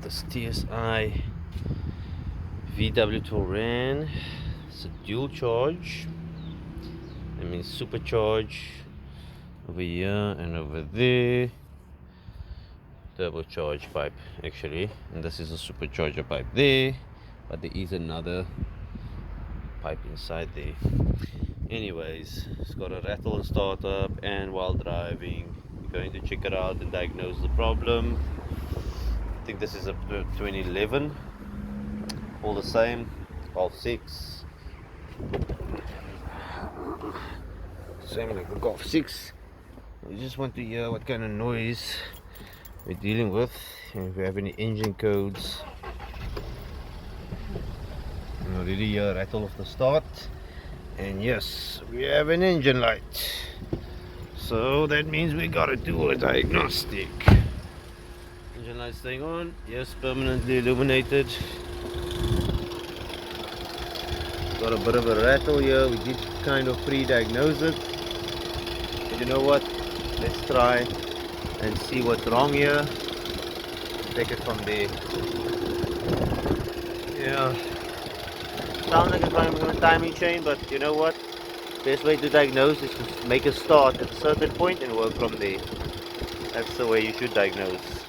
this TSI VW Touran. It's a dual charge. That means supercharge over here and over there. Turbocharge pipe actually, and this is a supercharger pipe there, but there is another pipe inside there. Anyways, it's got a rattle and startup, and while driving you're going to check it out and diagnose the problem. I think this is a 2011, all the same, Golf 6, same like the Golf 6. We just want to hear what kind of noise we're dealing with, and if we have any engine codes. You already hear a rattle of the start, and yes, we have an engine light, so that means we gotta do a diagnostic. Engine light staying on, yes, permanently illuminated. Got a bit of a rattle here. We did kind of pre-diagnose it, but you know what, let's try and see what's wrong here. Take it from there. Yeah, sounds like it's running from a timing chain, but you know what, best way to diagnose is to make a start at a certain point and work from there. That's the way you should diagnose.